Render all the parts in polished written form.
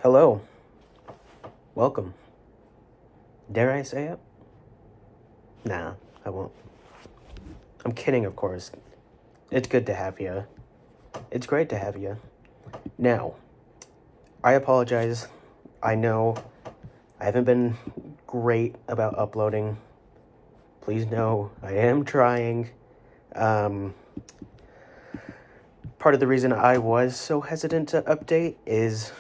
Hello. Welcome. Dare I say it? Nah, I won't. I'm kidding, of course. It's good to have you. It's great to have you. Now, I apologize. I know I haven't been great about uploading. Please know I am trying. Part of the reason I was so hesitant to update is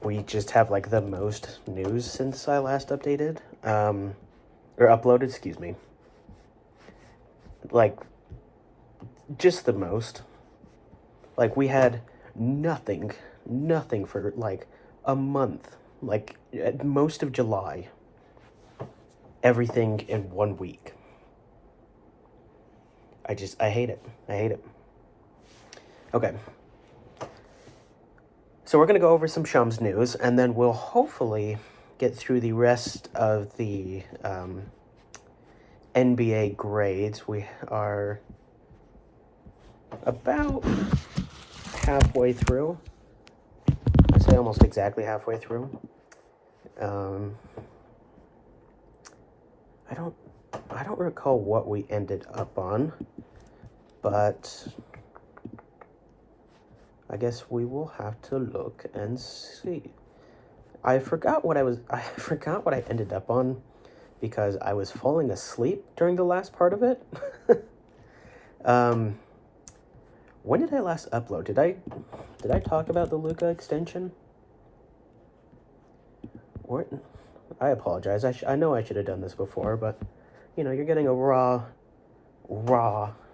we just have like the most news since I last updated. Or uploaded, excuse me. Like, just the most. Like, we had nothing for like a month. Like, at most of July. Everything in 1 week. I hate it. I hate it. Okay. So we're going to go over some Shums news, and then we'll hopefully get through the rest of the NBA grades. We are about halfway through. I'd say almost exactly halfway through. I don't recall what we ended up on, but I guess we will have to look and see. I forgot what I ended up on because I was falling asleep during the last part of it. When did I last upload? Did I talk about the Luca extension? Or I apologize. I know I should have done this before, but you're getting a raw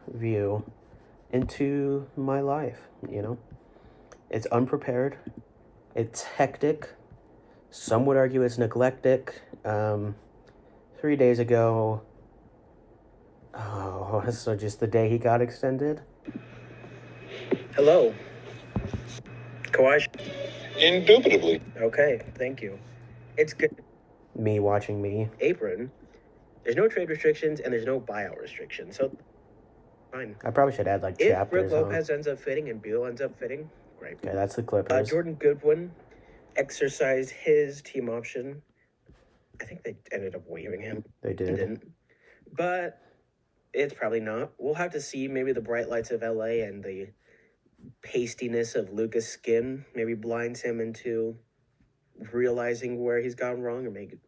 view into my life, It's unprepared. It's hectic. Some would argue it's neglectic. 3 days ago, so just the day he got extended. Hello. Kawhi. Indubitably. Okay, thank you. It's good. Me watching me. Apron. There's no trade restrictions and there's no buyout restrictions, so fine. I probably should add like chapters. If Brook Lopez ends up fitting and Beal ends up fitting, great. Okay, that's the Clippers. Jordan Goodwin exercised his team option. I think they ended up waiving him. They didn't. But it's probably not. We'll have to see. Maybe the bright lights of LA and the pastiness of Luka's skin maybe blinds him into realizing where he's gone wrong, or maybe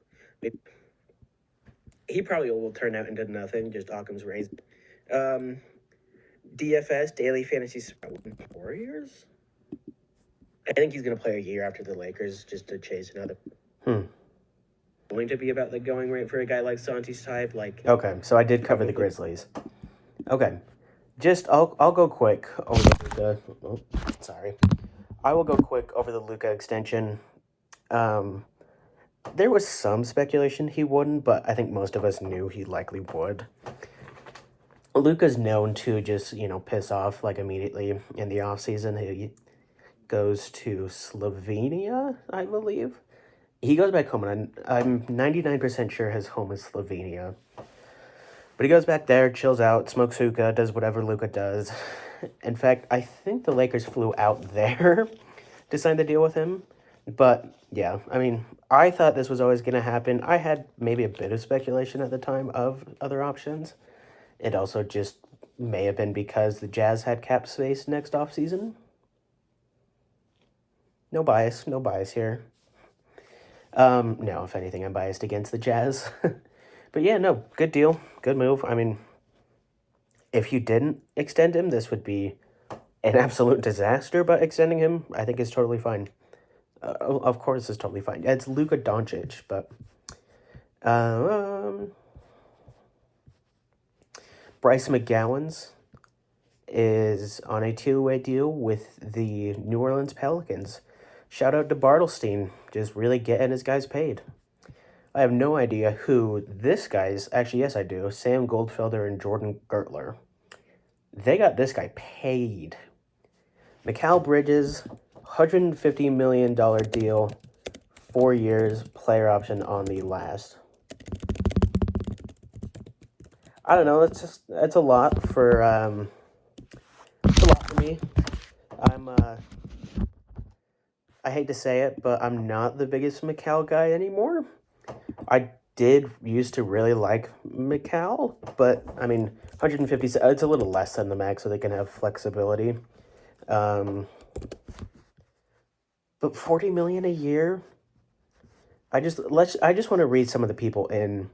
he probably will turn out into nothing, just Occam's razor. DFS, Daily Fantasy Warriors? I think he's going to play a year after the Lakers just to chase another. Going to be about the going rate for a guy like Santi's type, like. Okay, so I did cover the Grizzlies. Okay, I'll go quick over the Luka. I will go quick over the Luka extension. There was some speculation he wouldn't, but I think most of us knew he likely would. Luka's known to just, piss off like immediately in the offseason. He goes to Slovenia, I believe. He goes back home, and I'm 99% sure his home is Slovenia. But he goes back there, chills out, smokes hookah, does whatever Luka does. In fact, I think the Lakers flew out there to sign the deal with him. But, yeah, I mean, I thought this was always going to happen. I had maybe a bit of speculation at the time of other options. It also just may have been because the Jazz had cap space next offseason. No bias here. No, if anything, I'm biased against the Jazz. But yeah, no, good deal. Good move. I mean, if you didn't extend him, this would be an absolute disaster. But extending him, I think, is totally fine. Of course, it's totally fine. It's Luka Doncic, but Bryce McGowan's is on a two-way deal with the New Orleans Pelicans. Shout out to Bartlestein, just really getting his guys paid. I have no idea who this guy's. Actually, yes, I do. Sam Goldfelder and Jordan Gertler. They got this guy paid. Mikal Bridges, $150 million deal, 4 years, player option on the last. I don't know. That's a lot for me. I hate to say it, but I'm not the biggest Mikal guy anymore. I did used to really like Mikal, but I mean, 150, it's a little less than the max, so they can have flexibility. Um, but 40 million a year. I just want to read some of the people in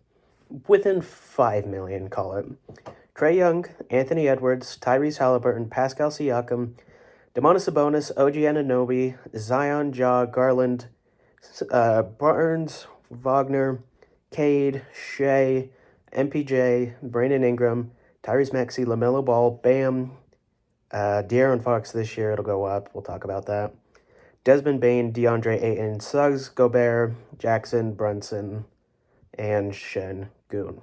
within 5 million. Call it Trae Young, Anthony Edwards, Tyrese Halliburton, Pascal Siakam, Demonis Sabonis, OG Anunoby, Zion, Ja, Garland, Barnes, Wagner, Cade, Shea, MPJ, Brandon Ingram, Tyrese Maxey, LaMelo Ball, Bam, De'Aaron Fox this year, it'll go up. We'll talk about that. Desmond Bain, DeAndre Ayton, Suggs, Gobert, Jackson, Brunson, and Şengün.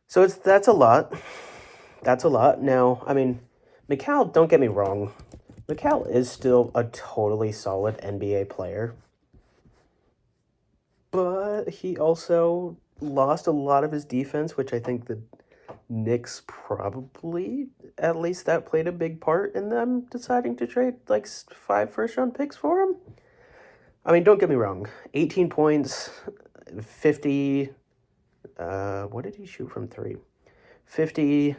So that's a lot. That's a lot. Now, I mean, Mikal, don't get me wrong. Mikal is still a totally solid NBA player. But he also lost a lot of his defense, which I think the Knicks probably, at least that played a big part in them deciding to trade like 5 first-round picks for him. I mean, don't get me wrong. 18 points, 50... what did he shoot from 3? 50,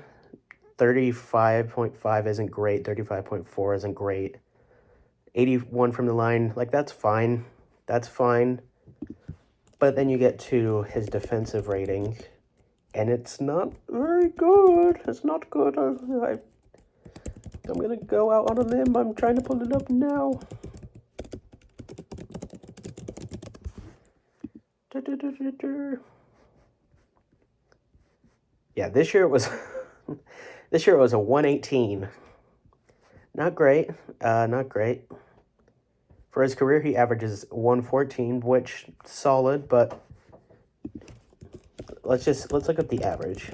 35.5 isn't great. 35.4 isn't great. 81 from the line. Like, that's fine. That's fine. But then you get to his defensive rating, and it's not very good. It's not good. I'm going to go out on a limb. I'm trying to pull it up now. Yeah, this year it was this year it was a 118. Not great. Not great. For his career, he averages 114, which solid, but let's look at the average.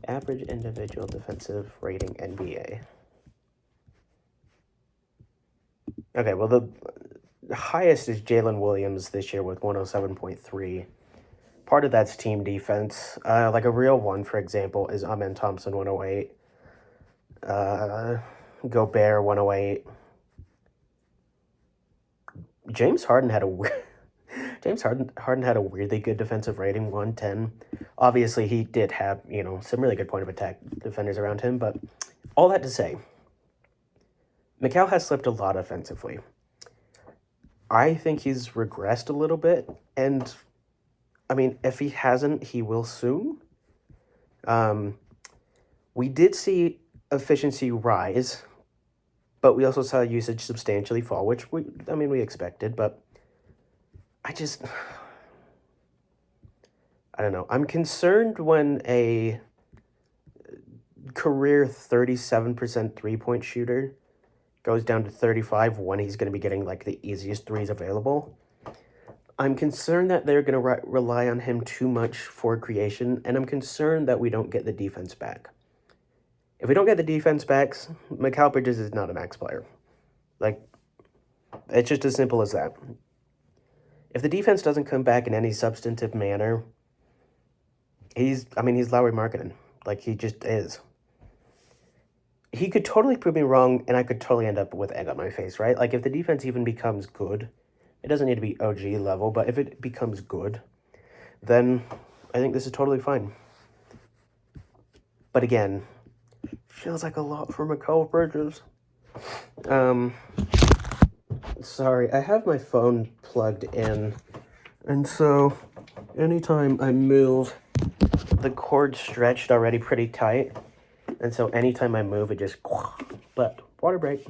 Average individual defensive rating NBA. Okay, well, the highest is Jalen Williams this year with 107.3. Part of that's team defense. Like a real one, for example, is Amen Thompson, 108. Gobert, 108. James Harden had a weirdly good defensive rating, 110. Obviously, he did have, some really good point of attack defenders around him, but all that to say, Mikal has slipped a lot offensively. I think he's regressed a little bit, and I mean, if he hasn't, he will soon. We did see efficiency rise, but we also saw usage substantially fall, which we expected, but I don't know. I'm concerned when a career 37% three-point shooter goes down to 35 when he's going to be getting like the easiest threes available. I'm concerned that they're going to rely on him too much for creation, and I'm concerned that we don't get the defense back. If we don't get the defense back, Mikal Bridges is not a max player. Like, it's just as simple as that. If the defense doesn't come back in any substantive manner, he's Lauri Markkanen. Like, he just is. He could totally prove me wrong, and I could totally end up with egg on my face, right? Like, if the defense even becomes good, it doesn't need to be OG level, but if it becomes good, then I think this is totally fine. But again, feels like a lot for Mikal Bridges. Sorry, I have my phone plugged in, and so anytime I move, the cord's stretched already pretty tight, and so anytime I move, it just, but water break.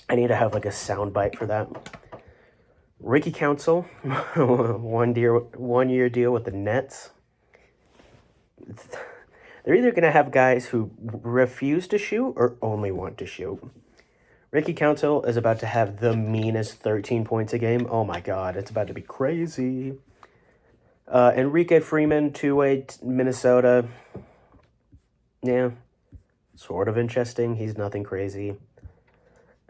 I need to have like a sound bite for that. Ricky Council, 1 year deal with the Nets. They're either going to have guys who refuse to shoot or only want to shoot. Ricky Council is about to have the meanest 13 points a game. Oh my God, it's about to be crazy. Enrique Freeman, 2-way Minnesota. Yeah, sort of interesting. He's nothing crazy.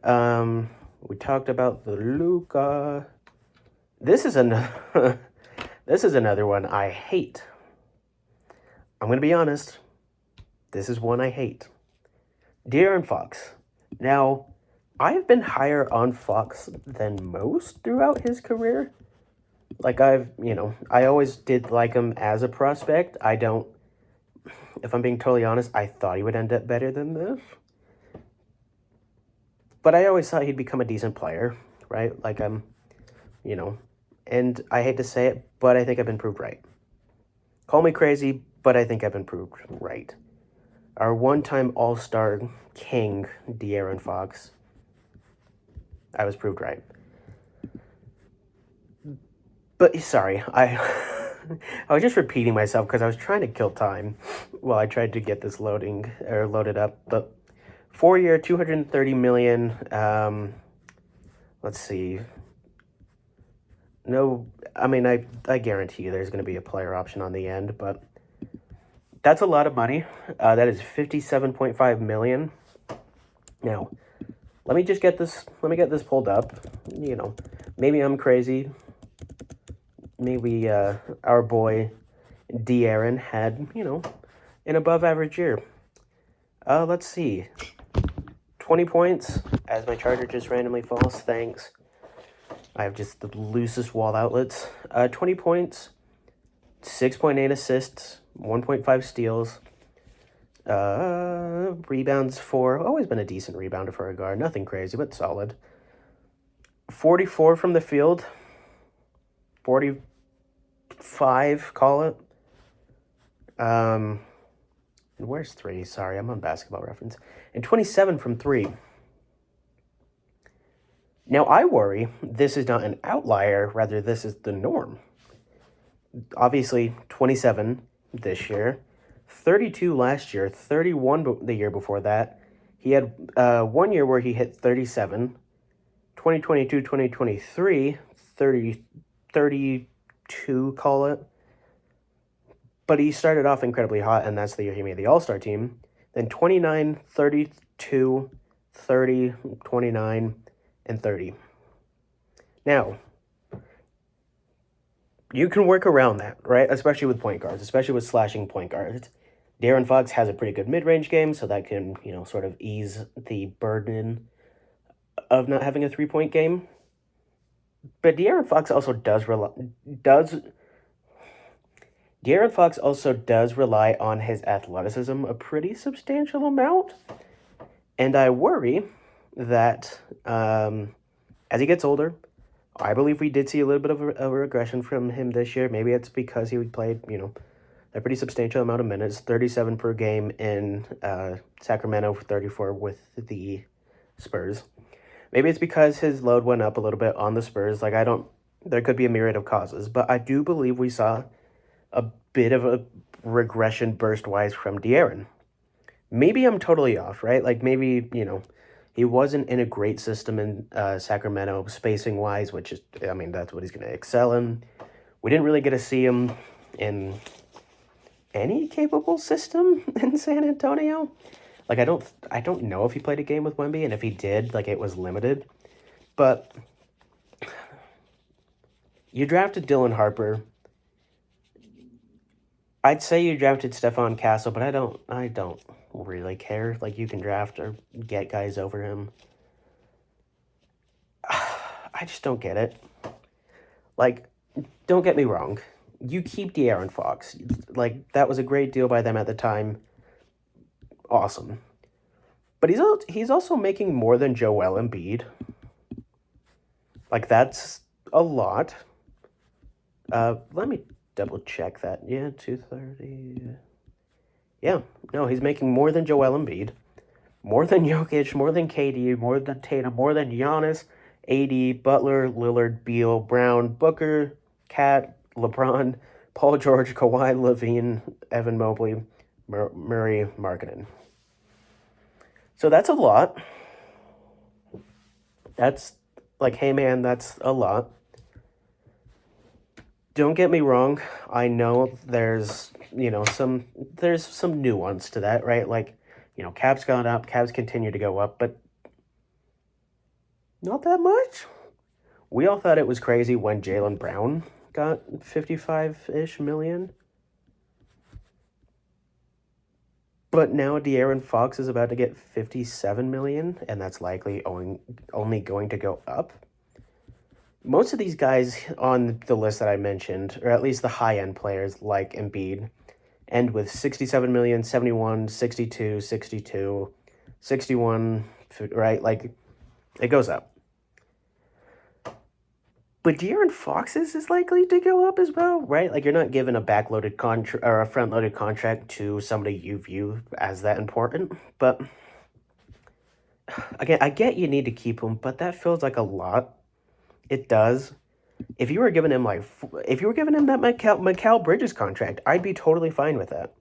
We talked about the Luka. This is another one I hate. I'm going to be honest. This is one I hate. De'Aaron Fox. Now, I've been higher on Fox than most throughout his career. Like, I always did like him as a prospect. If I'm being totally honest, I thought he would end up better than this. But I always thought he'd become a decent player, right? Like, and I hate to say it, but I think I've been proved right. Call me crazy, but I think I've been proved right. Our one-time All-Star king, De'Aaron Fox. I was proved right. But sorry, I was just repeating myself because I was trying to kill time while I tried to get this loaded up. But 4-year, $230 million. Let's see. No, I mean, I guarantee you there's going to be a player option on the end, but that's a lot of money. That is $57.5 million. Now, let me get this pulled up. Maybe I'm crazy. Maybe our boy De'Aaron had, an above average year. Let's see. 20 points, as my charger just randomly falls, thanks. I have just the loosest wall outlets. 20 points, 6.8 assists, 1.5 steals. Rebounds for, always been a decent rebounder for a guard. Nothing crazy, but solid. 44 from the field. 45, call it. Where's 3? Sorry, I'm on Basketball Reference. And 27 from 3. Now, I worry this is not an outlier, rather this is the norm. Obviously, 27 this year, 32 last year, 31 the year before that. He had 1 year where he hit 37, 2022, 2023, 32, call it. But he started off incredibly hot, and that's the year he made the All-Star team. Then 29, 32, 30, 29, and 30. Now, you can work around that, right? Especially with point guards, especially with slashing point guards. De'Aaron Fox has a pretty good mid-range game, so that can, sort of ease the burden of not having a three-point game. But De'Aaron Fox also does rely on his athleticism a pretty substantial amount. And I worry that as he gets older, I believe we did see a little bit of a regression from him this year. Maybe it's because he played, a pretty substantial amount of minutes, 37 per game in Sacramento, 34 with the Spurs. Maybe it's because his load went up a little bit on the Spurs. There could be a myriad of causes, but I do believe we saw a bit of a regression burst-wise from De'Aaron. Maybe I'm totally off, right? Maybe, he wasn't in a great system in Sacramento spacing-wise, which is, that's what he's going to excel in. We didn't really get to see him in any capable system in San Antonio. I don't know if he played a game with Wemby, and if he did, it was limited. But you drafted Dylan Harper. I'd say you drafted Stephon Castle, but I don't really care. You can draft or get guys over him. I just don't get it. Don't get me wrong. You keep De'Aaron Fox. That was a great deal by them at the time. Awesome. But he's also making more than Joel Embiid. That's a lot. Let me double check that. Yeah, 230. Yeah, no, he's making more than Joel Embiid, more than Jokic, more than KD, more than Tatum, more than Giannis, AD, Butler, Lillard, Beal, Brown, Booker, Cat, LeBron, Paul George, Kawhi, Levine, Evan Mobley, Murray, Markkanen. So that's a lot. That's hey man, that's a lot. Don't get me wrong. I know there's some nuance to that, right? Cap's gone up, Cap's continue to go up, but not that much. We all thought it was crazy when Jaylen Brown got 55-ish million. But now De'Aaron Fox is about to get $57 million, and that's likely only going to go up. Most of these guys on the list that I mentioned, or at least the high-end players like Embiid, end with 67 million, 71, 62, 62, 61, right? Like, it goes up. But De'Aaron Fox's is likely to go up as well, right? Like, you're not giving a backloaded contract or a front-loaded contract to somebody you view as that important. But again, I get you need to keep him, but that feels like a lot. It does. If you were giving him that Mikal Bridges contract, I'd be totally fine with that.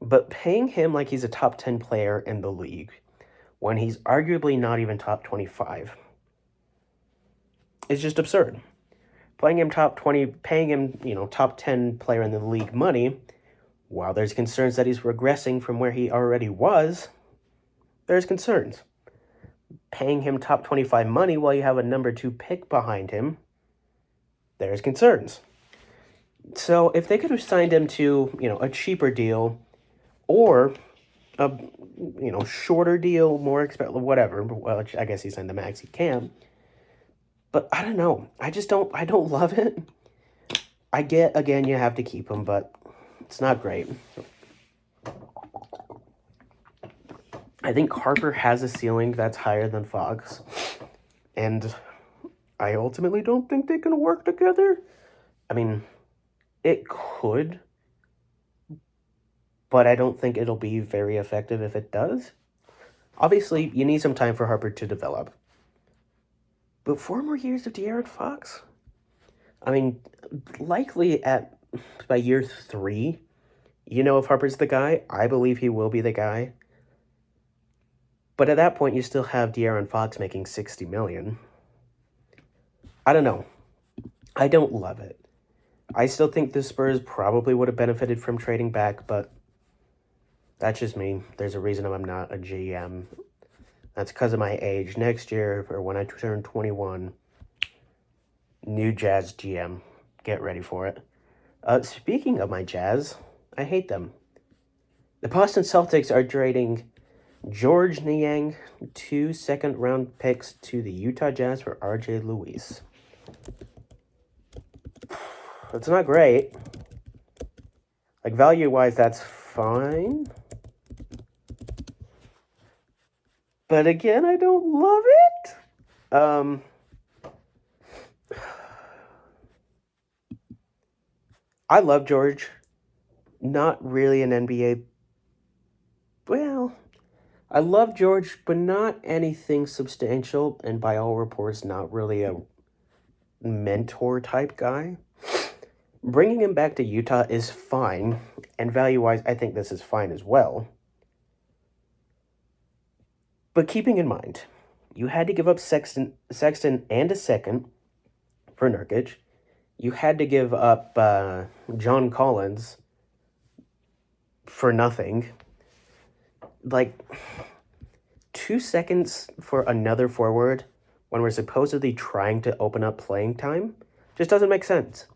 But paying him like he's a top 10 player in the league when he's arguably not even top 25 is just absurd. Paying him top 10 player in the league money, while there's concerns that he's regressing from where he already was, there's concerns. Paying him top 25 money while you have a number 2 pick behind him, there's concerns. So if they could have signed him to, a cheaper deal or a, shorter deal, more expensive, whatever, well, I guess he signed the max he can. But I don't know. I don't love it. I get, again, you have to keep him, but it's not great. I think Harper has a ceiling that's higher than Fox. And I ultimately don't think they can work together. I mean, it could, but I don't think it'll be very effective if it does. Obviously, you need some time for Harper to develop. But 4 more years of De'Aaron Fox? I mean, likely by year 3, if Harper's the guy, I believe he will be the guy. But at that point, you still have De'Aaron Fox making $60 million. I don't know. I don't love it. I still think the Spurs probably would have benefited from trading back, but that's just me. There's a reason I'm not a GM. That's because of my age. Next year, or when I turn 21, new Jazz GM. Get ready for it. Speaking of my Jazz, I hate them. The Boston Celtics are trading George Niang, 2 second-round picks to the Utah Jazz for R.J. Lewis. That's not great. Like, value-wise, that's fine. But again, I don't love it. I love George. Not really an NBA. Well, I love George, but not anything substantial. And by all reports, not really a mentor type guy. Bringing him back to Utah is fine. And value-wise, I think this is fine as well. But keeping in mind, you had to give up Sexton and a second for Nurkic. You had to give up John Collins for nothing. Like, 2 seconds for another forward when we're supposedly trying to open up playing time just doesn't make sense.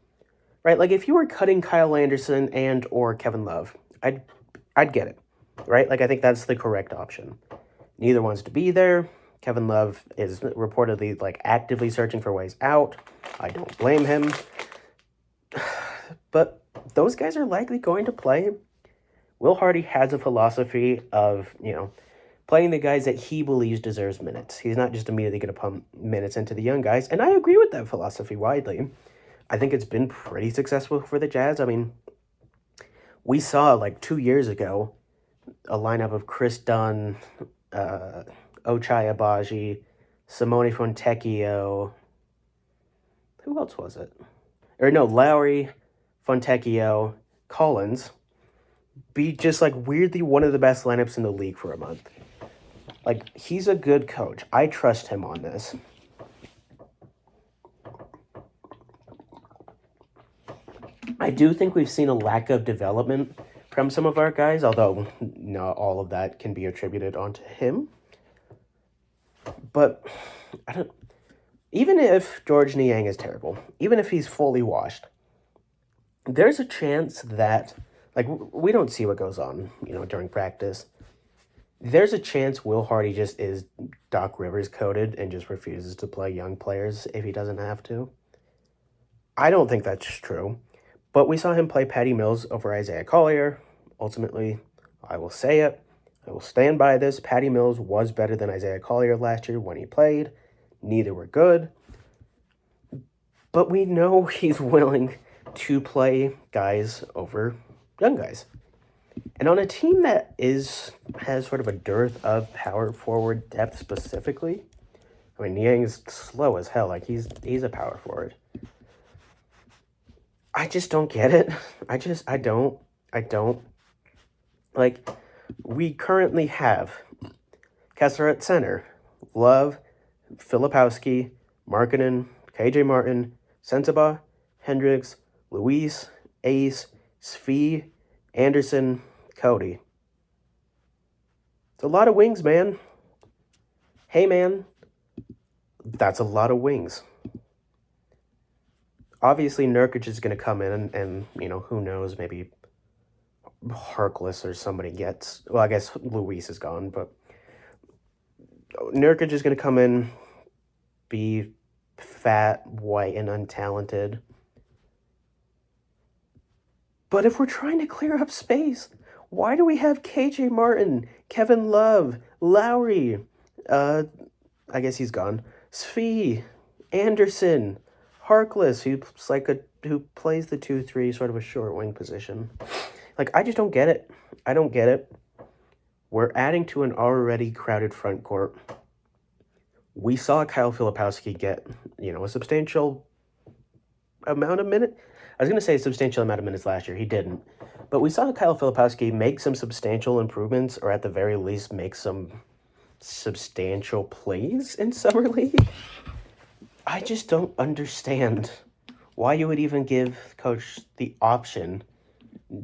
Right? Like, if you were cutting Kyle Anderson and or Kevin Love, I'd get it. Right? Like, I think that's the correct option. Neither wants to be there. Kevin Love is reportedly, actively searching for ways out. I don't blame him. But those guys are likely going to play. Will Hardy has a philosophy of, playing the guys that he believes deserves minutes. He's not just immediately going to pump minutes into the young guys. And I agree with that philosophy widely. I think it's been pretty successful for the Jazz. I mean, we saw, 2 years ago, a lineup of Chris Dunn, Ochai Agbaji, Simone Fontecchio. Who else was it? Lowry, Fontecchio, Collins. Be just weirdly one of the best lineups in the league for a month. He's a good coach. I trust him on this. I do think we've seen a lack of development from some of our guys, although not all of that can be attributed onto him. But even if George Niang is terrible, even if he's fully washed, there's a chance that Like, we don't see what goes on, during practice. There's a chance Will Hardy just is Doc Rivers coded and just refuses to play young players if he doesn't have to. I don't think that's true. But we saw him play Patty Mills over Isaiah Collier. Ultimately, I will say it. I will stand by this. Patty Mills was better than Isaiah Collier last year when he played. Neither were good. But we know he's willing to play guys over young guys. And on a team that has sort of a dearth of power forward depth specifically, I mean, Niang's slow as hell. Like, he's a power forward. I just don't get it. I don't. Like, we currently have Kessler at center, Love, Filipowski, Markkanen, KJ Martin, Sensabaugh, Hendricks, Luis, Ace, Svi, Anderson, Cody. It's a lot of wings, man. Hey, man. That's a lot of wings. Obviously, Nurkic is going to come in and who knows, maybe Harkless or somebody gets... Well, I guess Luis is gone, but Nurkic is going to come in, be fat, white, and untalented. But if we're trying to clear up space, why do we have KJ Martin, Kevin Love, Lowry, I guess he's gone, Svi, Anderson, Harkless, who plays the 2-3, sort of a short wing position. Like, I just don't get it. I don't get it. We're adding to an already crowded front court. We saw Kyle Filipowski get, a substantial amount of minutes. I was going to say a substantial amount of minutes last year. He didn't. But we saw Kyle Filipowski make some substantial improvements, or at the very least make some substantial plays in Summer League. I just don't understand why you would even give Coach the option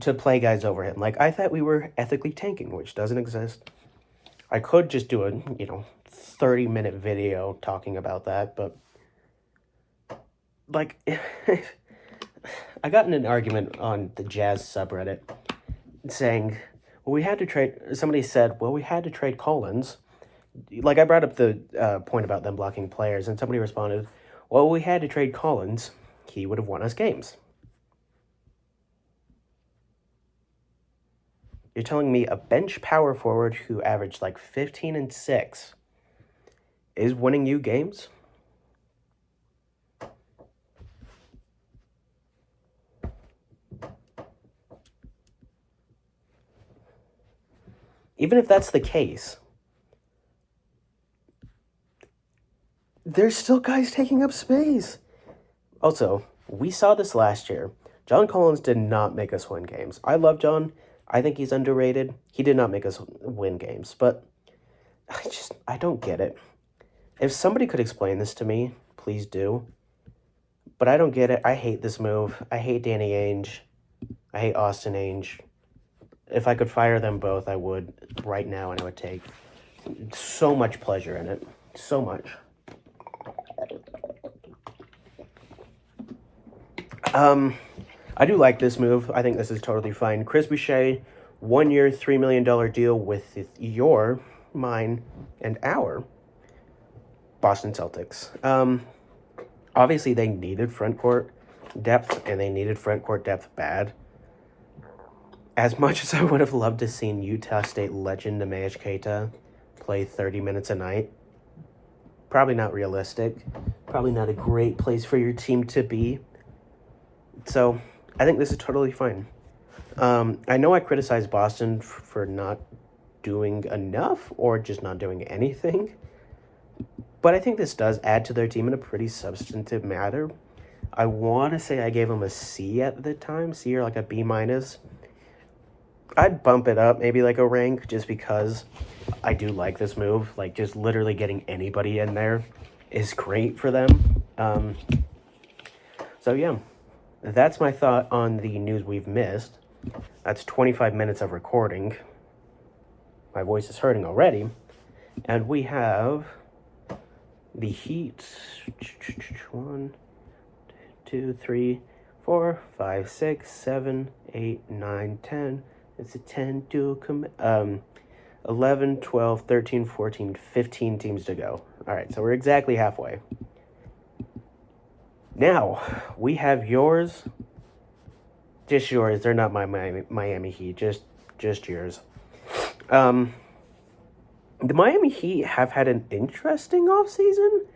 to play guys over him. Like, I thought we were ethically tanking, which doesn't exist. I could just do a, 30-minute video talking about that, but, like, I got in an argument on the Jazz subreddit saying, somebody said, we had to trade Collins. Like, I brought up the point about them blocking players, and somebody responded, we had to trade Collins. He would have won us games. You're telling me a bench power forward who averaged like 15 and 6 is winning you games? Even if that's the case, there's still guys taking up space. Also, we saw this last year. John Collins did not make us win games. I love John. I think he's underrated. He did not make us win games, but I don't get it. If somebody could explain this to me, please do. But I don't get it. I hate this move. I hate Danny Ainge. I hate Austin Ainge. If I could fire them both, I would right now, and I would take so much pleasure in it. So much. I do like this move. I think this is totally fine. Chris Boucher, 1 year, $3 million deal with mine, and our Boston Celtics. Obviously, they needed front court depth, and they needed front court depth bad. As much as I would have loved to seen Utah State legend Nemesh Keita play 30 minutes a night, probably not realistic. Probably not a great place for your team to be. So, I think this is totally fine. I know I criticized Boston for not doing enough or just not doing anything, but I think this does add to their team in a pretty substantive matter. I want to say I gave them a C at the time, C or like a B minus. I'd bump it up, maybe like a rank, just because I do like this move. Like, just literally getting anybody in there is great for them. So yeah, that's my thought on the news we've missed. That's 25 minutes of recording. My voice is hurting already. And we have the Heat. 1, 2, 3, 4, 5, 6, 7, 8, 9, 10. It's a 10 dual 11, 12, 13, 14, 15 teams to go. All right, so we're exactly halfway. Now, we have yours. Just yours. They're not my Miami Heat. Just yours. The Miami Heat have had an interesting offseason.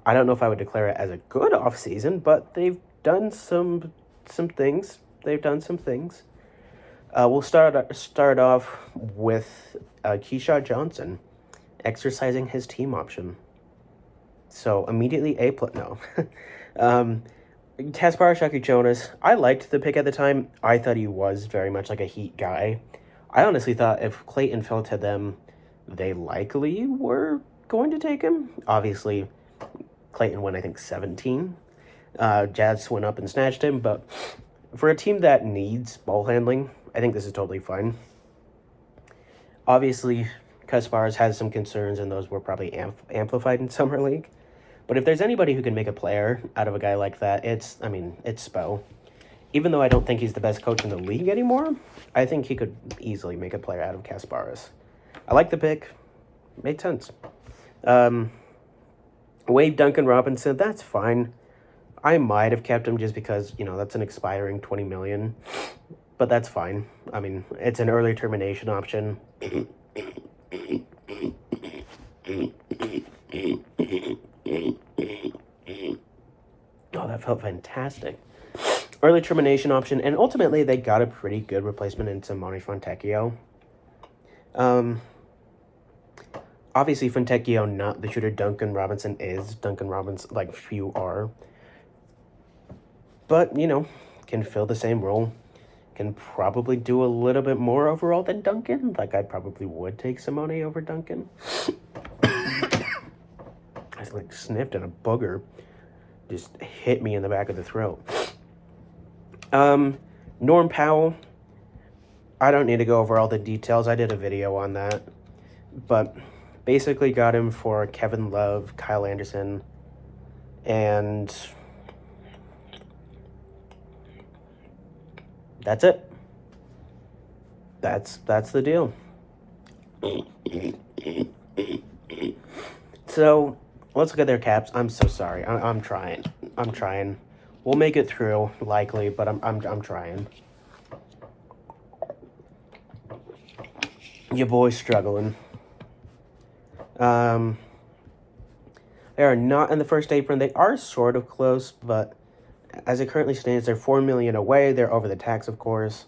I don't know if I would declare it as a good offseason, but they've done some things. They've done some things. We'll start off with Keyshawn Johnson exercising his team option. So immediately no. Kaspar Jonas, I liked the pick at the time. I thought he was very much like a Heat guy. I honestly thought if Clayton fell to them, they likely were going to take him. Obviously, Clayton went, I think, 17. Jazz went up and snatched him, but for a team that needs ball handling, I think this is totally fine. Obviously, Kaspar has some concerns, and those were probably amplified in Summer League. But if there's anybody who can make a player out of a guy like that, it's Spo. Even though I don't think he's the best coach in the league anymore, I think he could easily make a player out of Kasparis. I like the pick. Made sense. Wave Duncan Robinson, that's fine. I might have kept him just because, that's an expiring $20 million. But that's fine. I mean, it's an early termination option. Oh, that felt fantastic. Early termination option, and ultimately they got a pretty good replacement in Simone Fontecchio. Obviously Fontecchio not the shooter Duncan Robinson is. Duncan Robinson, like few are. But, can fill the same role. Can probably do a little bit more overall than Duncan. Like, I probably would take Simone over Duncan. I sniffed and a booger just hit me in the back of the throat. Norm Powell, I don't need to go over all the details. I did a video on that. But basically got him for Kevin Love, Kyle Anderson, and that's it. That's the deal. So let's look at their caps. I'm so sorry. I'm trying. We'll make it through, likely, but I'm trying. Your boy's struggling. They are not in the first apron. They are sort of close, but as it currently stands, they're $4 million away. They're over the tax, of course.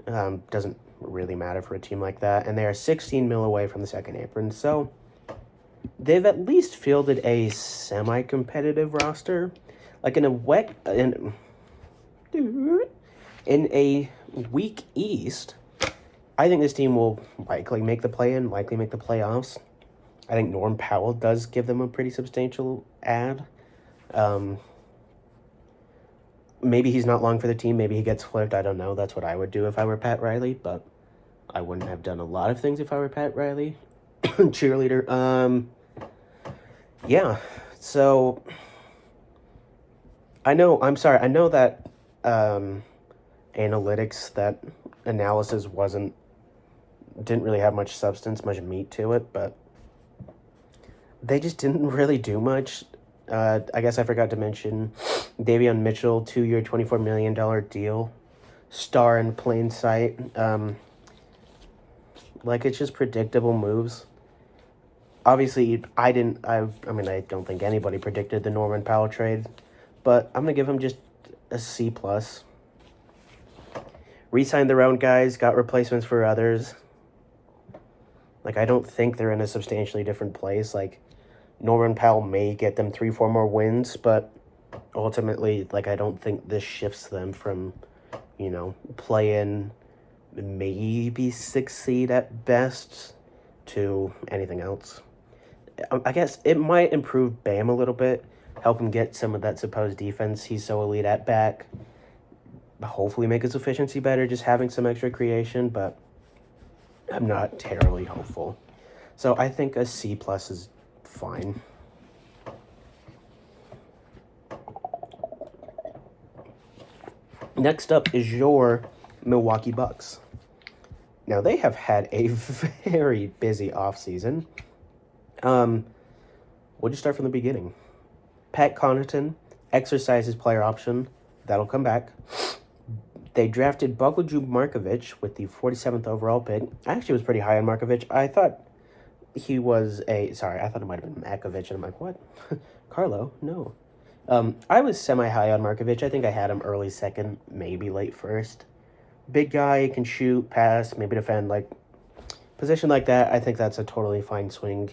Doesn't really matter for a team like that. And they are 16 mil away from the second apron. So they've at least fielded a semi-competitive roster. Like in a weak East, I think this team will likely make the play-in, likely make the playoffs. I think Norm Powell does give them a pretty substantial ad. Maybe he's not long for the team. Maybe he gets flipped. I don't know. That's what I would do if I were Pat Riley, but I wouldn't have done a lot of things if I were Pat Riley. Cheerleader. Yeah. So I know that analytics, that analysis didn't really have much substance, much meat to it, but they just didn't really do much. I guess I forgot to mention Davion Mitchell, 2-year, $24 million deal. Star in plain sight. It's just predictable moves. Obviously, I don't think anybody predicted the Norman Powell trade, but I'm going to give him just a C+. Re-signed their own guys, got replacements for others. I don't think they're in a substantially different place. Norman Powell may get them 3-4 more wins, but ultimately, I don't think this shifts them from, play-in, maybe 6th seed at best, to anything else. I guess it might improve Bam a little bit, help him get some of that supposed defense he's so elite at back, hopefully make his efficiency better, just having some extra creation, but I'm not terribly hopeful. So I think a C+ is fine. Next up is your Milwaukee Bucks. Now, they have had a very busy offseason. We'll just start from the beginning. Pat Connaughton exercised his player option. That'll come back. They drafted Bogoljub Markovic with the 47th overall pick. I actually was pretty high on Markovic. I thought he was I thought it might have been Makovic, and I'm like, what? Carlo? No. I was semi-high on Markovic. I think I had him early second, maybe late first. Big guy, can shoot, pass, maybe defend. Like, position like that, I think that's a totally fine swing.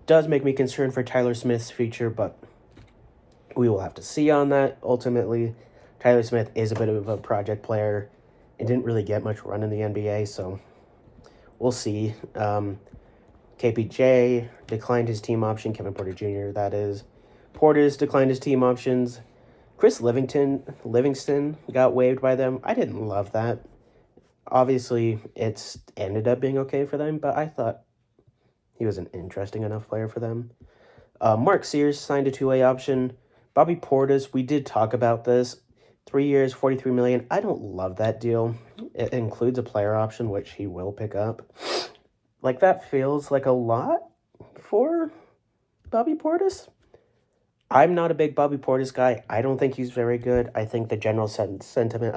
Does make me concerned for Tyler Smith's future, but we will have to see on that ultimately. Tyler Smith is a bit of a project player and didn't really get much run in the NBA, so we'll see. KPJ declined his team option, Kevin Porter Jr., that is. Portis declined his team options. Chris Livingston got waived by them. I didn't love that. Obviously, it's ended up being okay for them, but I thought he was an interesting enough player for them. Mark Sears signed a two-way option. Bobby Portis, we did talk about this. 3 years, $43 million. I don't love that deal. It includes a player option, which he will pick up. Like, that feels like a lot for Bobby Portis. I'm not a big Bobby Portis guy. I don't think he's very good. I think the general sentiment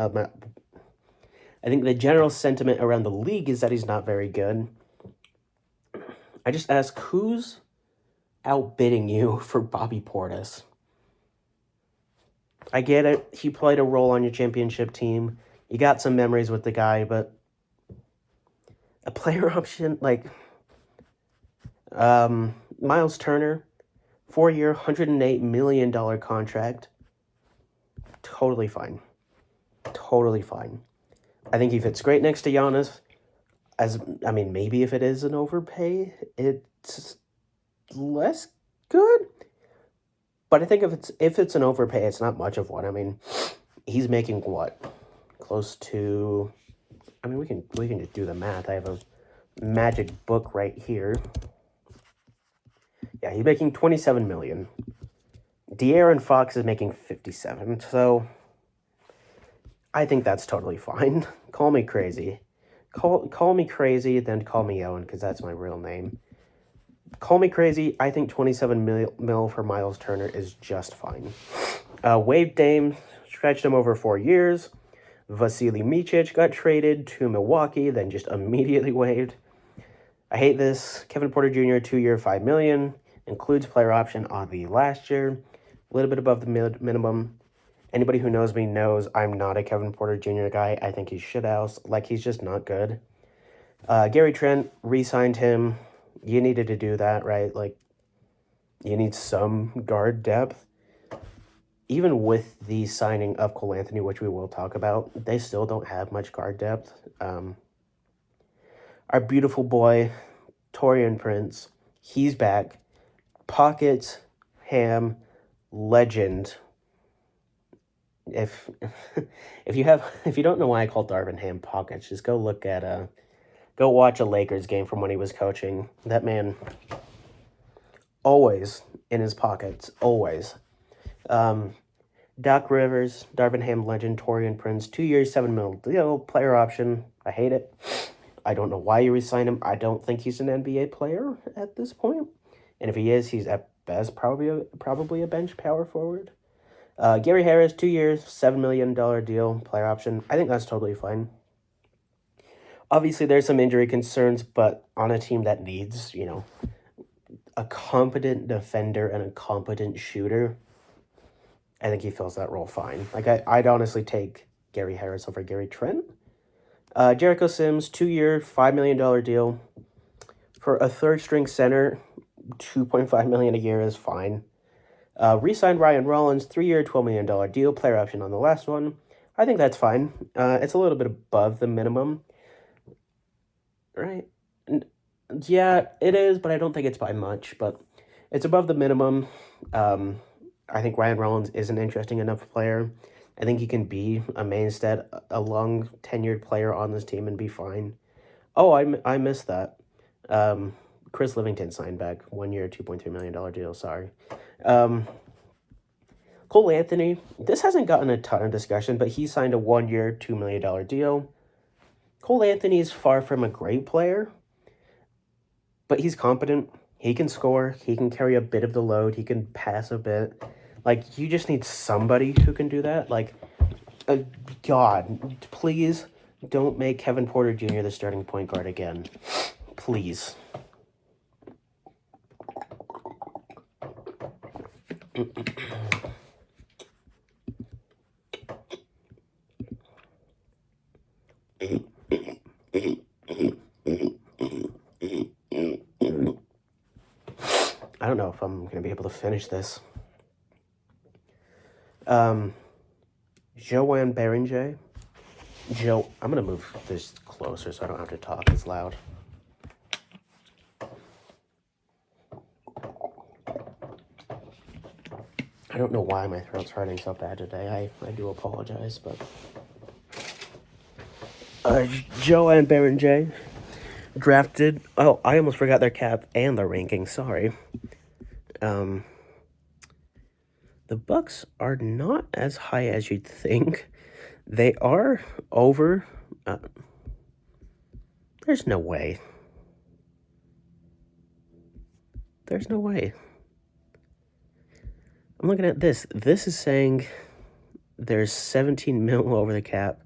around the league is that he's not very good. I just ask, who's outbidding you for Bobby Portis? I get it. He played a role on your championship team. You got some memories with the guy, but a player option like Miles Turner, 4-year, $108 million contract. Totally fine. Totally fine. I think he fits great next to Giannis. Maybe if it is an overpay, it's less good. But I think if it's an overpay, it's not much of one. I mean, he's making what? Close to... we can just do the math. I have a magic book right here. Yeah, he's making $27 million. De'Aaron Fox is making $57 million, so I think that's totally fine. Call me crazy. Call me crazy, then call me Owen, because that's my real name. Call me crazy. I think $27 million for Miles Turner is just fine. Waived Dame, stretched him over 4 years. Vasily Micic got traded to Milwaukee, then just immediately waived. I hate this. Kevin Porter Jr., 2-year, $5 million. Includes player option on the last year. A little bit above the minimum. Anybody who knows me knows I'm not a Kevin Porter Jr. guy. I think he's shithouse. Like, he's just not good. Gary Trent re-signed him. You needed to do that, right? Like, you need some guard depth. Even with the signing of Cole Anthony, which we will talk about, they still don't have much guard depth. Our beautiful boy, Taurean Prince, he's back. Pockets, Ham, legend. If you don't know why I call Darvin Ham Pockets, just go watch a Lakers game from when he was coaching. That man, always in his pockets, always. Doc Rivers, Darvin Ham legend, Taurean Prince, 2 years, $7 million deal, player option. I hate it. I don't know why you re-signed him. I don't think he's an NBA player at this point. And if he is, he's at best probably a bench power forward. Gary Harris, 2 years, $7 million deal, player option. I think that's totally fine. Obviously, there's some injury concerns, but on a team that needs, a competent defender and a competent shooter, I think he fills that role fine. Like, I'd honestly take Gary Harris over Gary Trent. Jericho Sims, 2-year, $5 million deal. For a third-string center, $2.5 million a year is fine. Re-signed Ryan Rollins, 3-year, $12 million deal, player option on the last one. I think that's fine. It's a little bit above the minimum. Right? Yeah, it is, but I don't think it's by much. But it's above the minimum. I think Ryan Rollins is an interesting enough player. I think he can be a mainstay, a long tenured player on this team and be fine. Oh, I missed that. Chris Livingston signed back 1 year, $2.3 million deal. Sorry. Cole Anthony, this hasn't gotten a ton of discussion, but he signed a 1-year, $2 million deal. Cole Anthony is far from a great player, but he's competent. He can score. He can carry a bit of the load. He can pass a bit. Like, you just need somebody who can do that. Like, God, please don't make Kevin Porter Jr. the starting point guard again. Please. I don't know if I'm going to be able to finish this. Joanne Berenger. I'm going to move this closer so I don't have to talk as loud. I don't know why my throat's hurting so bad today. I do apologize, but... Joanne Berenger drafted... Oh, I almost forgot their cap and their ranking. Sorry. The Bucks are not as high as you'd think. They are over... there's no way. There's no way. I'm looking at this. This is saying there's 17 mil over the cap,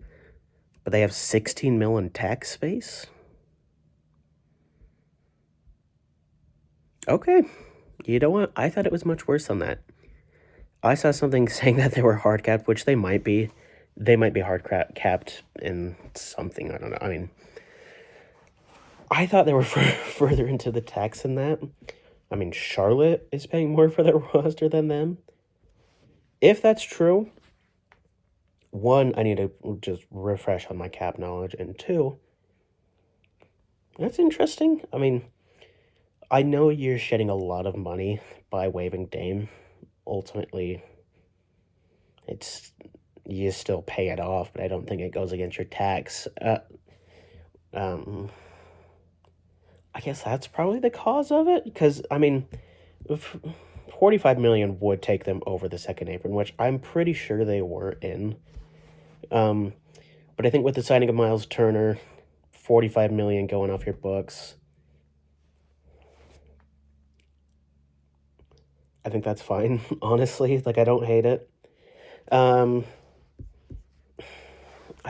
but they have 16 mil in tax space? Okay. You know what? I thought it was much worse than that. I saw something saying that they were hard capped, which they might be. They might be hard capped in something. I don't know. I mean, I thought they were further into the tax than that. I mean, Charlotte is paying more for their roster than them. If that's true, one, I need to just refresh on my cap knowledge, and two, that's interesting. I mean, I know you're shedding a lot of money by waiving Dame. Ultimately, you still pay it off, but I don't think it goes against your tax. I guess that's probably the cause of it, because, I mean, $45 million would take them over the second apron, which I'm pretty sure they were in. But I think with the signing of Miles Turner, $45 million going off your books, I think that's fine, honestly. Like, I don't hate it. I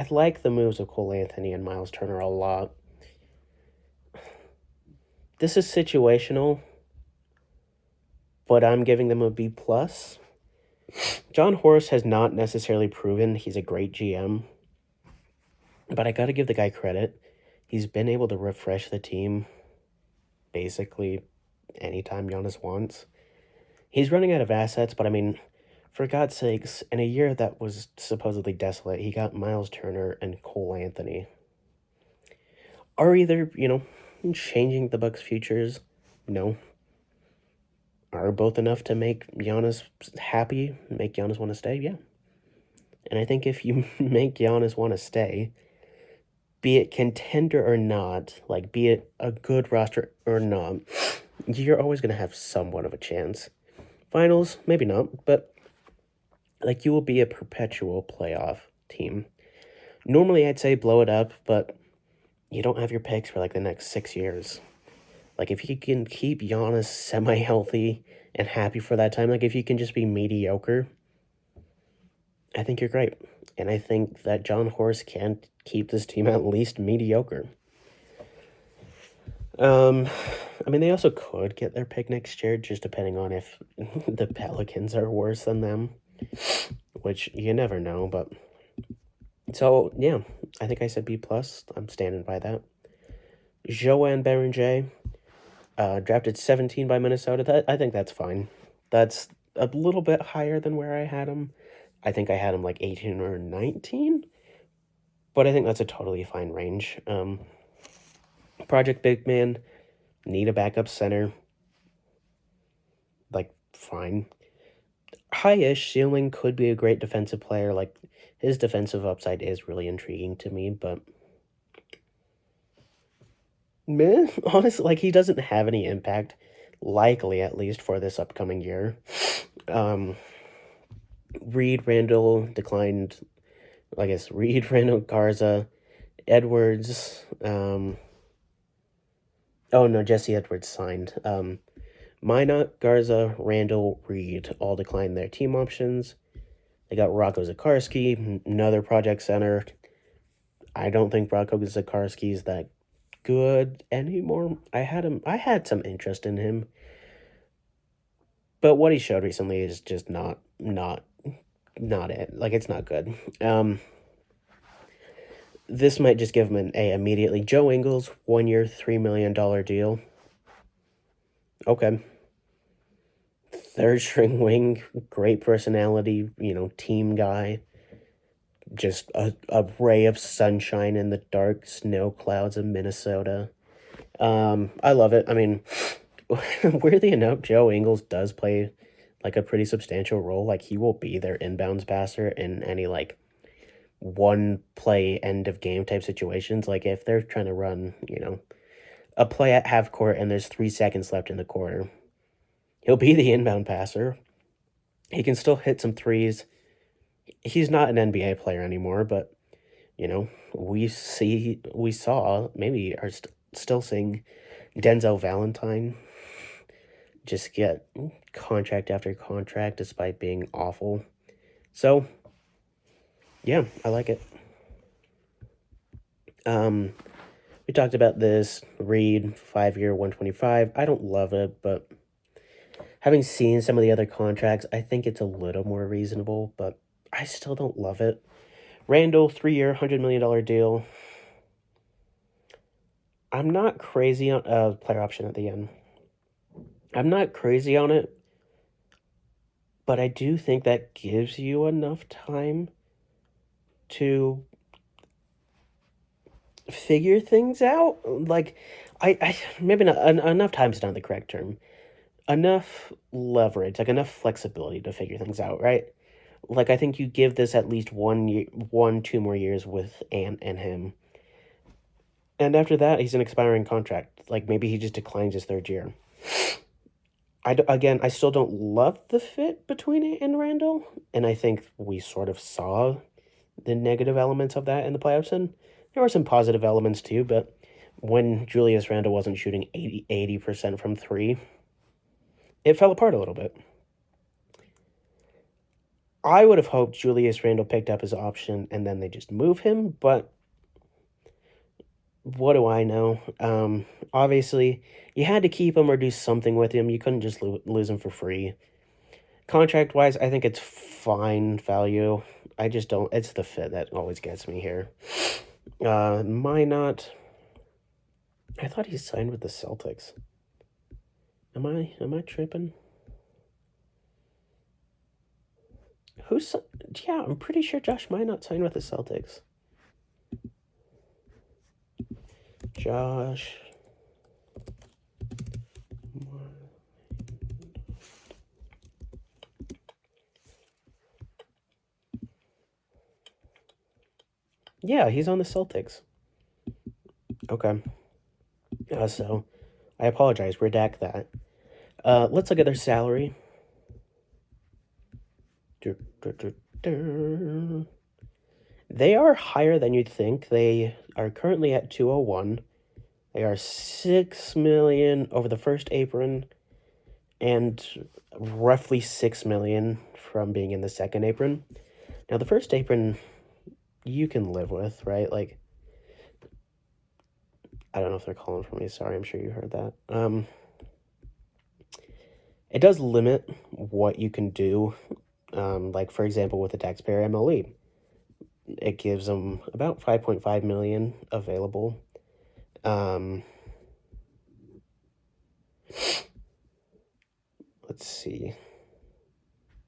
like the moves of Cole Anthony and Miles Turner a lot. This is situational, but I'm giving them a B+. John Horst has not necessarily proven he's a great GM, but I got to give the guy credit. He's been able to refresh the team basically anytime Giannis wants. He's running out of assets, but I mean, for God's sakes, in a year that was supposedly desolate, he got Miles Turner and Cole Anthony. Are either, changing the Bucks' futures? No. Are both enough to make Giannis happy, make Giannis want to stay? Yeah. And I think if you make Giannis want to stay, be it contender or not, like, be it a good roster or not, you're always going to have somewhat of a chance. Finals, maybe not, but, like, you will be a perpetual playoff team. Normally, I'd say blow it up, but you don't have your picks for, like, the next 6 years. Like, if you can keep Giannis semi-healthy and happy for that time, like, if you can just be mediocre, I think you're great. And I think that John Horst can keep this team at least mediocre. I mean, they also could get their pick next year, just depending on if the Pelicans are worse than them, which you never know, but... So, yeah, I think I said B+. I'm standing by that. Joanne Berenger, drafted 17 by Minnesota. I think that's fine. That's a little bit higher than where I had him. I think I had him like 18 or 19, but I think that's a totally fine range. Project Big Man, need a backup center. Like, fine. High-ish ceiling, could be a great defensive player. Like, his defensive upside is really intriguing to me, but... meh, honestly, like, he doesn't have any impact, likely at least for this upcoming year. Reed, Randall declined. I guess Reed, Randall, Garza, Edwards. Oh no, Jesse Edwards signed. Minot, Garza, Randall, Reed all declined their team options. They got Rocco Zakarski, another project center. I don't think Rocco Zakarski is that good anymore. I had some interest in him, but what he showed recently is just not it. Like, it's not good. This might just give him an A immediately. Joe Ingles, 1 year, $3 million deal. Okay. Third string wing, great personality, team guy. Just a ray of sunshine in the dark snow clouds of Minnesota. I love it. I mean, weirdly enough, Joe Ingles does play like a pretty substantial role. Like, he will be their inbounds passer in any like one play end of game type situations. Like, if they're trying to run, a play at half court and there's 3 seconds left in the quarter, he'll be the inbound passer. He can still hit some threes. He's not an NBA player anymore, but we saw, maybe are still seeing Denzel Valentine just get contract after contract despite being awful. So yeah, I like it. We talked about this Reed 5 year 125. I don't love it, but having seen some of the other contracts, I think it's a little more reasonable, but I still don't love it. Randall 3 year $100 million deal. I'm not crazy on player option at the end. I'm not crazy on it, but I do think that gives you enough time to figure things out. Like, I maybe not enough time's not the correct term. Enough leverage, like enough flexibility to figure things out, right? Like, I think you give this at least 2 more years with Ant and him, and after that, he's an expiring contract. Like, maybe he just declines his third year. Again, I still don't love the fit between Ant and Randall, and I think we sort of saw the negative elements of that in the playoffs, and there were some positive elements too, but when Julius Randle wasn't shooting 80% from three, it fell apart a little bit. I would have hoped Julius Randle picked up his option and then they just move him, but what do I know? Obviously, you had to keep him or do something with him. You couldn't just lose him for free. Contract-wise, I think it's fine value. I just don't... It's the fit that always gets me here. Minot... I thought he signed with the Celtics. Am I tripping? Who's... Yeah, I'm pretty sure Josh Minot signed with the Celtics. Josh... Yeah, he's on the Celtics. Okay. So, I apologize. Redact that. Let's look at their salary. They are higher than you'd think. They are currently at 201. They are 6 million over the first apron and roughly 6 million from being in the second apron. Now, the first apron you can live with, right? Like, I don't know if they're calling for me. Sorry, I'm sure you heard that. It does limit what you can do. Like, for example, with the taxpayer MLE, it gives them about 5.5 million available. Let's see.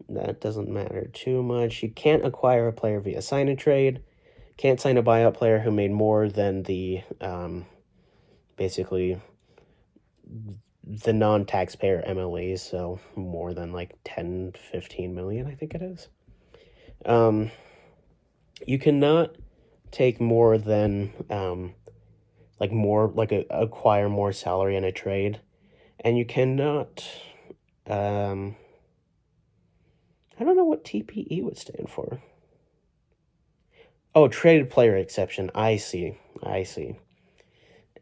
That doesn't matter too much. You can't acquire a player via sign and trade. Can't sign a buyout player who made more than the basically the non-taxpayer MLEs, so more than like 10, 15 million, I think it is. You cannot take more than acquire more salary in a trade, and you cannot I don't know what TPE would stand for. Oh, traded player exception. I see.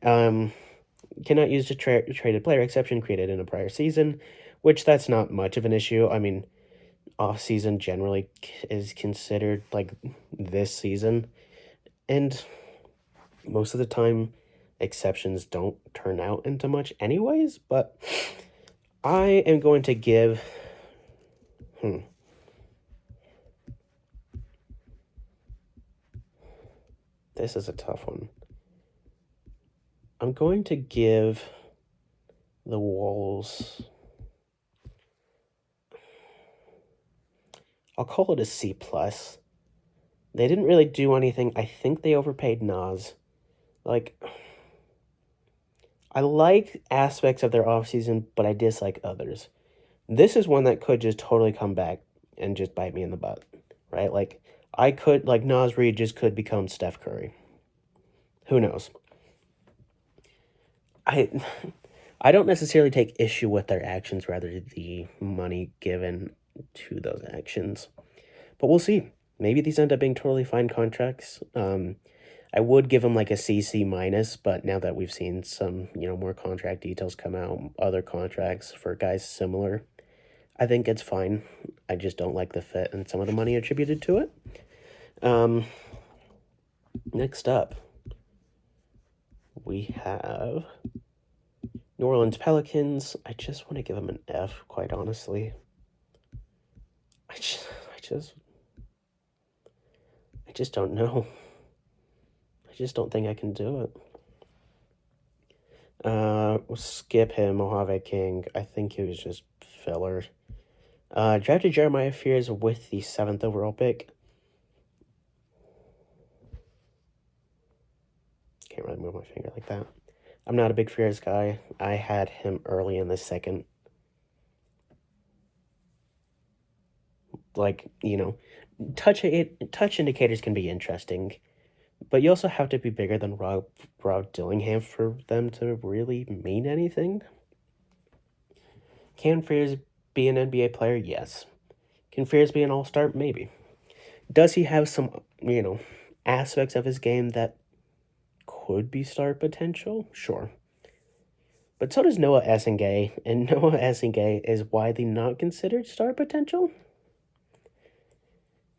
Um, cannot use the traded player exception created in a prior season, which that's not much of an issue. I mean, off season generally is considered like this season, and most of the time exceptions don't turn out into much anyways, but I am going to give this is a tough one. I'm going to give the Wolves, I'll call it a C plus. They didn't really do anything. I think they overpaid Nas. Like, I like aspects of their offseason, but I dislike others. This is one that could just totally come back and just bite me in the butt, right? Like, Nas Reed just could become Steph Curry. Who knows? I I don't necessarily take issue with their actions, rather the money given to those actions. But we'll see. Maybe these end up being totally fine contracts. I would give them like a CC minus, but now that we've seen some, more contract details come out, other contracts for guys similar, I think it's fine. I just don't like the fit and some of the money attributed to it. Next up, we have New Orleans Pelicans. I just want to give them an F, quite honestly. I just don't know. I just don't think I can do it. We'll skip him, Mojave King. I think he was just filler. Drafted Jeremiah Fears with the 7th overall pick. Can't really move my finger like that. I'm not a big Fears guy. I had him early in the second. Like, touch indicators can be interesting, but you also have to be bigger than Rob Dillingham for them to really mean anything. Can Fears be an NBA player? Yes. Can Fears be an all-star? Maybe. Does he have some, aspects of his game that could be star potential? Sure. But so does Noah Essengay, and Noah Essengay is widely not considered star potential.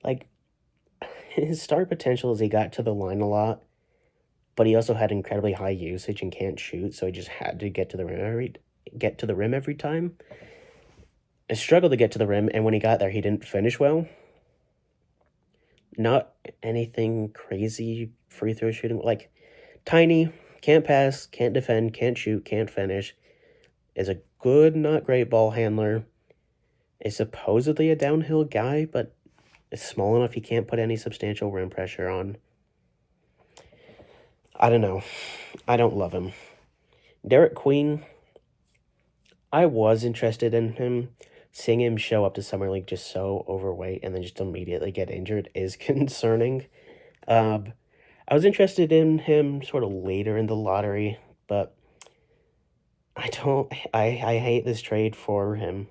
Like, his star potential is he got to the line a lot, but he also had incredibly high usage and can't shoot, so he just had to get to the rim every time. I struggled to get to the rim, and when he got there, he didn't finish well. Not anything crazy free throw shooting. Like, tiny, can't pass, can't defend, can't shoot, can't finish. Is a good, not great ball handler. Is supposedly a downhill guy, but is small enough he can't put any substantial rim pressure on. I don't know. I don't love him. Derek Queen, I was interested in him. Seeing him show up to Summer League just so overweight and then just immediately get injured is concerning. I was interested in him sort of later in the lottery, but I hate this trade for him.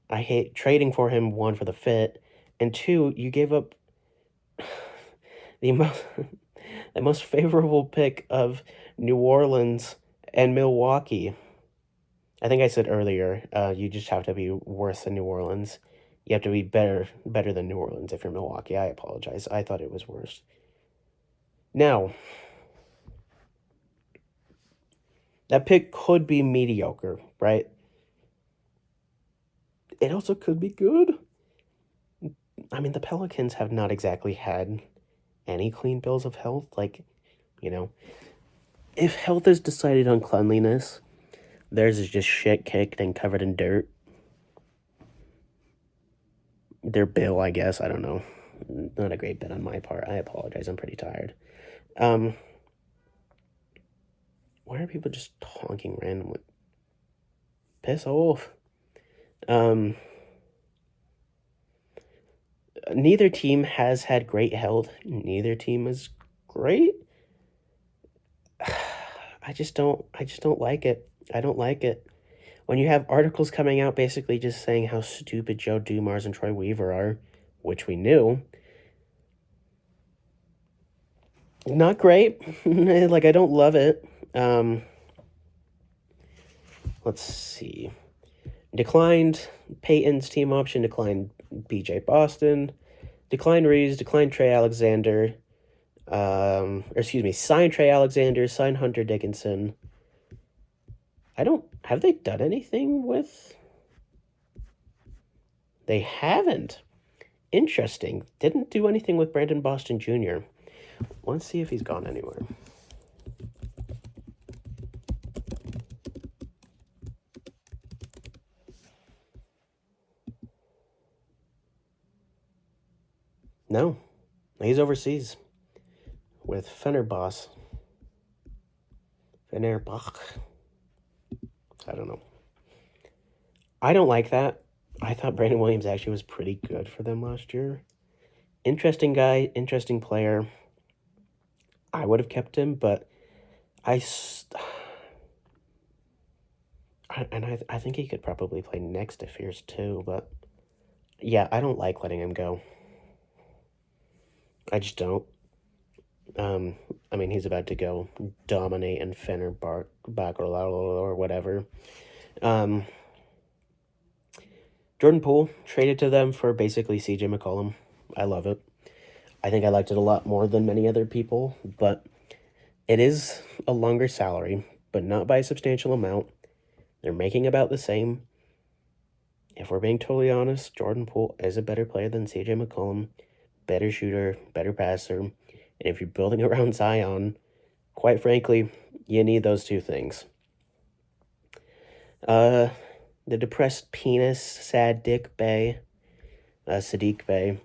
I hate trading for him, one, for the fit, and two, you gave up the most favorable pick of New Orleans and Milwaukee. I think I said earlier, you just have to be worse than New Orleans. You have to be better than New Orleans if you're Milwaukee. I apologize. I thought it was worse. Now, that pick could be mediocre, right? It also could be good. I mean, the Pelicans have not exactly had any clean bills of health. Like, if health is decided on cleanliness, theirs is just shit kicked and covered in dirt. Their bill, I guess, I don't know. Not a great bit on my part. I apologize. I'm pretty tired. Why are people just honking randomly? Piss off. Neither team has had great health. Neither team is great. I just don't like it. I don't like it. when you have articles coming out basically just saying how stupid Joe Dumars and Troy Weaver are, which we knew, not great. Like, I don't love it. Let's see. Declined Peyton's team option, declined BJ Boston, declined Reeves, declined Trey Alexander, signed Trey Alexander, signed Hunter Dickinson. Have they done anything with? They haven't. Interesting. Didn't do anything with Brandon Boston Jr. Let's see if he's gone anywhere. No, he's overseas with Fenerbahce. I don't know. I don't like that. I thought Brandon Williams actually was pretty good for them last year. Interesting guy, interesting player. I would have kept him, but I think he could probably play next to Fierce too, but yeah, I don't like letting him go. I just don't. I mean, he's about to go dominate in Fenerbahce or whatever. Jordan Poole traded to them for basically CJ McCollum. I love it. I think I liked it a lot more than many other people, but it is a longer salary, but not by a substantial amount. They're making about the same. If we're being totally honest, Jordan Poole is a better player than CJ McCollum. Better shooter, better passer. And if you're building around Zion, quite frankly, you need those two things. The depressed penis, sad dick Bey, Sadiq Bey,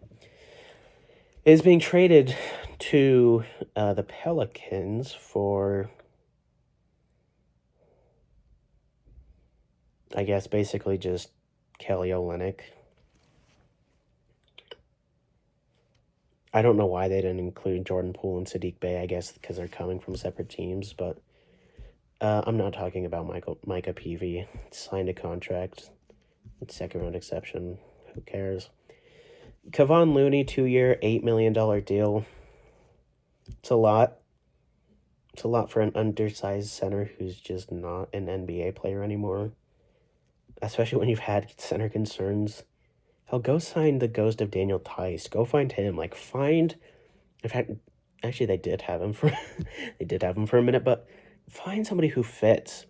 is being traded to the Pelicans for, I guess, basically just Kelly Olynyk. I don't know why they didn't include Jordan Poole and Sadiq Bey, I guess because they're coming from separate teams, but I'm not talking about Micah Peavy. Signed a contract. Second round exception. Who cares? Kevon Looney, 2-year, $8 million deal. It's a lot. It's a lot for an undersized center who's just not an NBA player anymore. Especially when you've had center concerns. Hell, go sign the ghost of Daniel Tice. Go find him. Like, find... In fact, actually, they did have him for a minute, but find somebody who fits.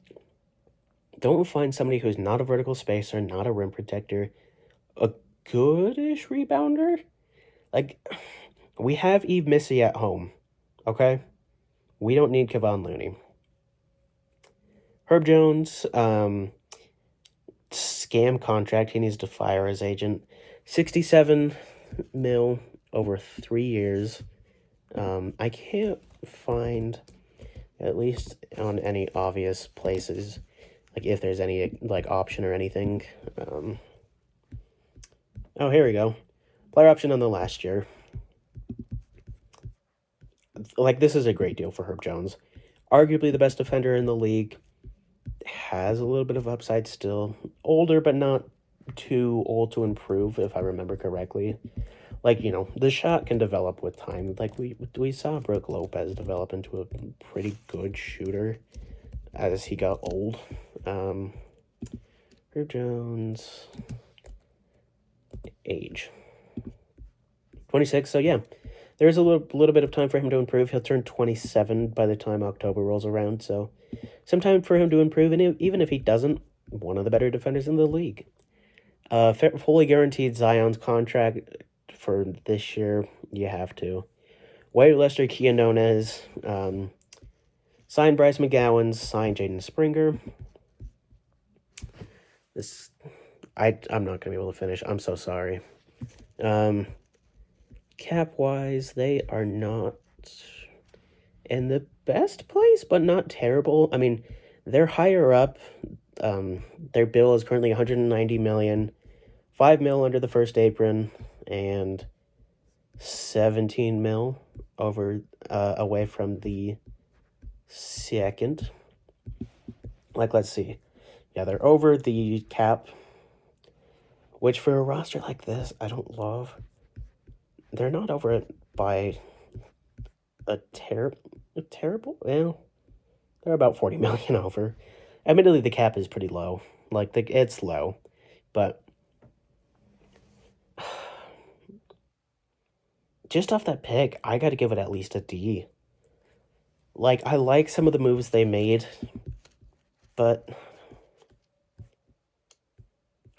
Don't find somebody who's not a vertical spacer, not a rim protector, a goodish rebounder. Like, we have Eve Missy at home, okay? We don't need Kevon Looney. Herb Jones, scam contract. He needs to fire his agent. 67 mil over 3 years. I can't find, at least on any obvious places, like if there's any like option or anything. Oh, here we go. Player option on the last year. Like, this is a great deal for Herb Jones. Arguably the best defender in the league. Has a little bit of upside still. Older, but not too old to improve, if I remember correctly. Like, you know, the shot can develop with time. Like, we saw Brook Lopez develop into a pretty good shooter as he got old. Herb Jones, age 26. So yeah, there's a little bit of time for him to improve. He'll turn 27 by the time October rolls around. So some time for him to improve, and even if he doesn't, one of the better defenders in the league. Fully guaranteed Zion's contract for this year. You have to. White Lester Quinones, signed Bryce McGowan, signed Jaden Springer. I'm not going to be able to finish. I'm so sorry. Cap-wise, they are not in the best place, but not terrible. I mean, they're higher up. Their bill is currently $190 million, $5 million under the first apron, and $17 million away from the second. Like, let's see. Yeah, they're over the cap, which for a roster like this, I don't love. They're not over it by a terrible, well, they're about 40 million over. Admittedly, the cap is pretty low. Like, it's low, but just off that pick, I gotta give it at least a D. Like, I like some of the moves they made, but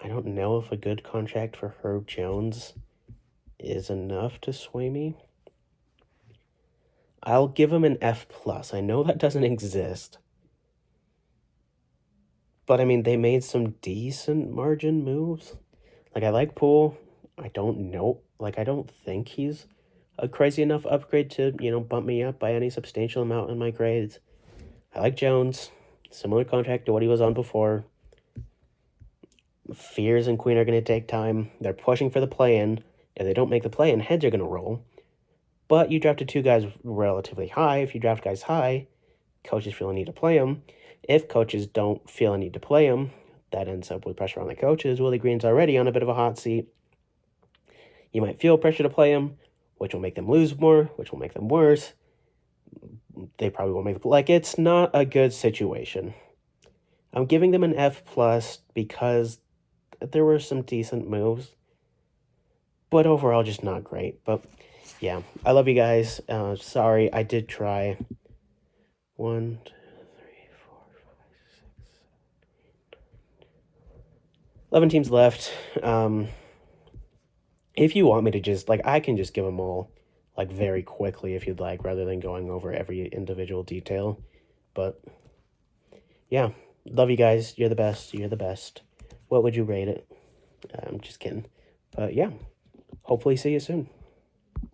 I don't know if a good contract for Herb Jones is enough to sway me. I'll give him an F+. I know that doesn't exist. But, I mean, they made some decent margin moves. Like, I like Poole. I don't know. Like, I don't think he's a crazy enough upgrade to, bump me up by any substantial amount in my grades. I like Jones. Similar contract to what he was on before. Fears and Queen are going to take time. They're pushing for the play-in. If they don't make the play-in, heads are going to roll. But you drafted 2 guys relatively high. If you draft guys high, coaches feel a need to play them. If coaches don't feel a need to play them, that ends up with pressure on the coaches. Willie Green's already on a bit of a hot seat. You might feel pressure to play him, which will make them lose more, which will make them worse. They probably won't make the like. It's not a good situation. I'm giving them an F+ because there were some decent moves, but overall just not great. But yeah, I love you guys. Sorry, I did try. 1, 2, 3, 4, 5, 6, 11 teams left. If you want me to just, like, I can just give them all, like, very quickly if you'd like, rather than going over every individual detail. But yeah, love you guys. You're the best. You're the best. What would you rate it? I'm just kidding. But yeah, hopefully see you soon.